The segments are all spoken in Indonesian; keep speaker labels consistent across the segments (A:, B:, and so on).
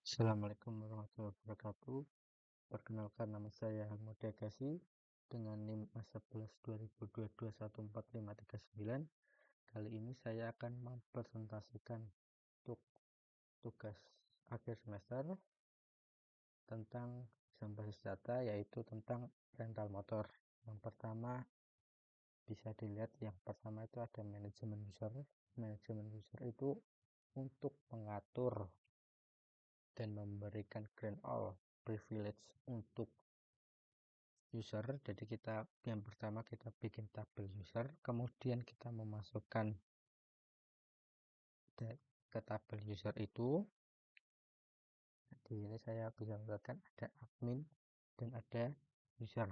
A: Assalamualaikum warahmatullahi wabarakatuh. Perkenalkan, nama saya Hamada Kasih dengan NIM A11 2022145339. Kali ini saya akan mempresentasikan untuk tugas akhir semester tentang exam basis data, yaitu tentang rental motor. Yang pertama bisa dilihat, yang pertama itu ada manajemen user. Manajemen user itu untuk mengatur dan memberikan grant all privilege untuk user. Jadi yang pertama kita bikin tabel user, kemudian kita memasukkan ke tabel user itu. Di sini saya bisa mengatakan ada admin dan ada user.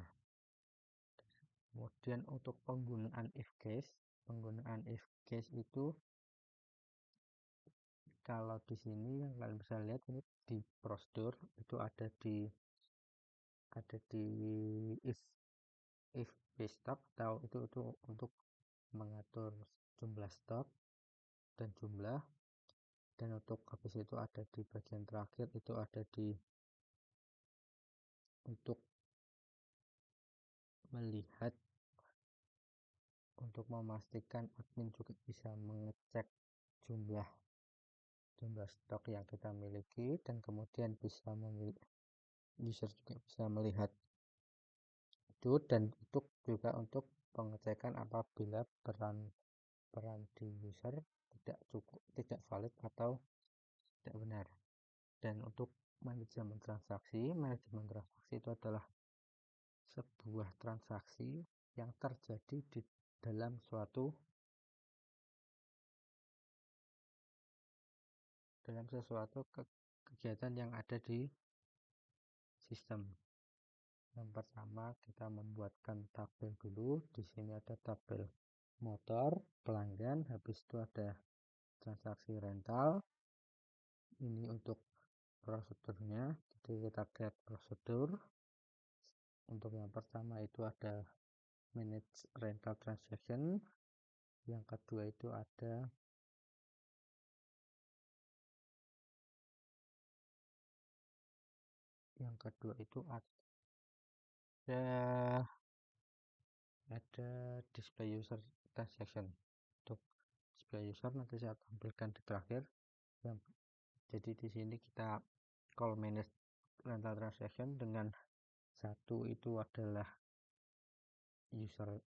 A: Kemudian untuk penggunaan if case itu, kalau di sini yang kalian bisa lihat ini di prosedur itu ada di if stop, atau itu untuk mengatur jumlah stok dan jumlah. Dan untuk habis itu ada di bagian terakhir itu ada di untuk melihat, untuk memastikan admin juga bisa mengecek jumlah stok yang kita miliki, dan kemudian user juga bisa melihat itu, dan juga untuk pengecekan apabila peran di user tidak valid atau tidak benar. Dan untuk manajemen transaksi itu adalah sebuah transaksi yang terjadi di dalam sesuatu kegiatan yang ada di sistem. Yang pertama kita membuatkan tabel dulu. Di sini ada tabel motor, pelanggan, habis itu ada transaksi rental. Ini untuk prosedurnya, jadi kita lihat prosedur. Untuk yang pertama itu ada manage rental transaction. Yang kedua itu ada display user transaction. Untuk display user nanti saya tampilkan di terakhir. Jadi di sini kita call manage rental transaction dengan satu itu adalah user,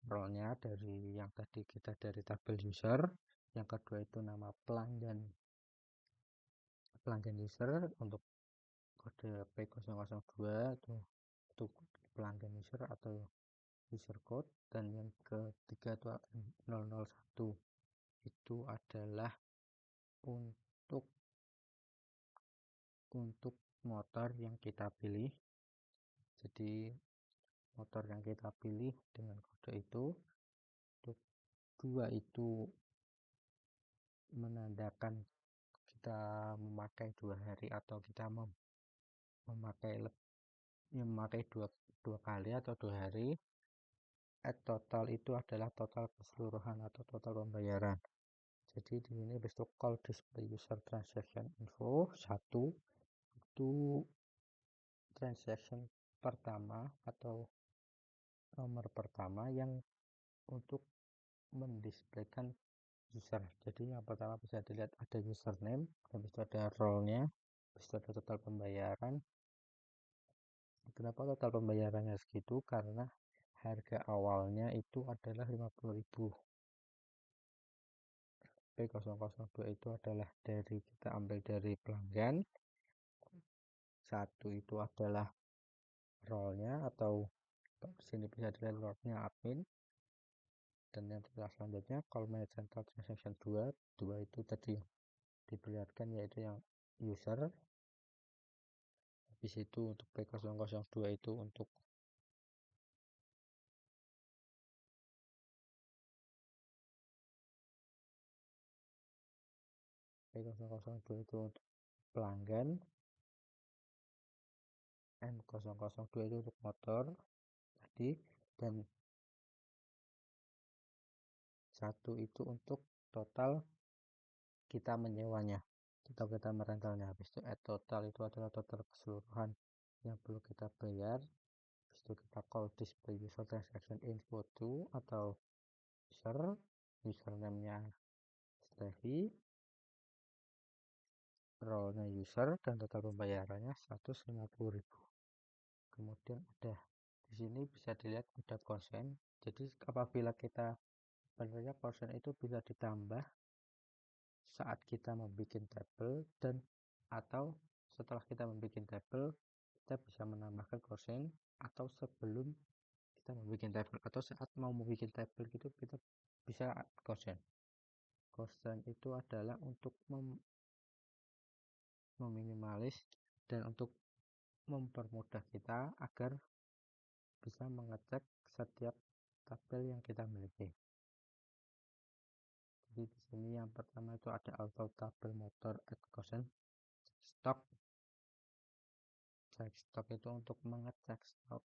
A: role-nya dari yang tadi kita dari tabel user. Yang kedua itu nama pelanggan user untuk kode P002 itu untuk pelanggan user atau user code. Dan yang ketiga itu 001 itu adalah untuk motor yang kita pilih. Jadi motor yang kita pilih dengan kode itu. Untuk dua itu menandakan kita memakai 2 hari atau kita memakai dua kali atau 2 hari. Total itu adalah total keseluruhan atau total pembayaran. Jadi di sini besok call display user transaction info 1 itu transaction pertama atau nomor pertama yang untuk mendisplaykan user. Jadi yang pertama bisa dilihat ada username, habis itu ada role-nya, habis itu ada total pembayaran. Kenapa total pembayarannya segitu? Karena harga awalnya itu adalah 50.000. P002 itu adalah kita ambil dari pelanggan. Satu itu adalah role-nya, atau di sini bisa dilihat role-nya admin. Dan yang selanjutnya call manage rental transaction 2 itu tadi diperlihatkan, yaitu yang user. Habis itu untuk P002 itu untuk pelanggan. M002 itu untuk motor tadi, dan satu itu untuk total kita menyewanya. atau kita merentalnya. Habis itu add total itu adalah total keseluruhan yang perlu kita bayar. Habis itu kita call display user transaction info to atau username-nya Steffi, role-nya user, dan total pembayarannya 150.000. Kemudian ada di sini bisa dilihat ada konsen. Jadi apabila kita sebenarnya konsen itu bisa ditambah saat kita membuat tabel dan atau setelah kita membuat tabel kita bisa menambahkan konsen, atau sebelum kita membuat tabel atau saat mau membuat tabel gitu kita bisa konsen. Konsen itu adalah untuk meminimalis dan untuk mempermudah kita agar bisa mengecek setiap tabel yang kita miliki. Jadi di sini yang pertama itu ada auto tabel motor add constant stok. Cek stok itu untuk mengecek stok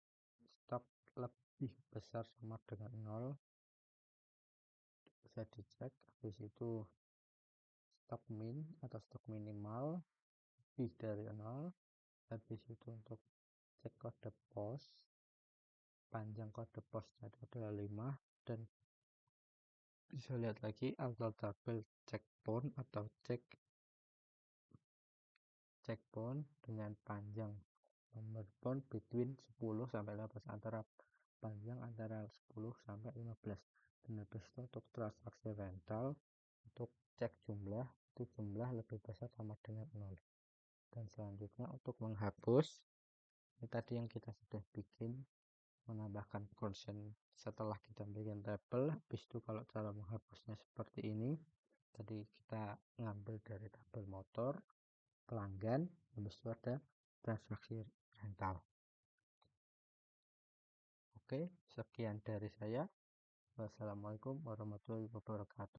A: lebih besar sama dengan 0, bisa dicek. Habis itu stok min atau stok minimal lebih dari 0. Habis itu untuk cek kode pos, panjang kode posnya itu adalah 5, dan bisa lihat lagi auto tabel cek pound atau cek pound dengan panjang nomor pound between 10 sampai 15, antara panjang antara 10 sampai 15. Dan habis itu untuk transaksi rental untuk cek jumlah itu jumlah lebih besar sama dengan 0. Dan selanjutnya untuk menghapus ini tadi yang kita sudah bikin, menambahkan konsen setelah kita bikin tabel. Habis itu kalau cara menghapusnya seperti ini, tadi kita ngambil dari tabel motor pelanggan, habis itu ada transaksi rental. Oke, sekian dari saya. Wassalamualaikum warahmatullahi wabarakatuh.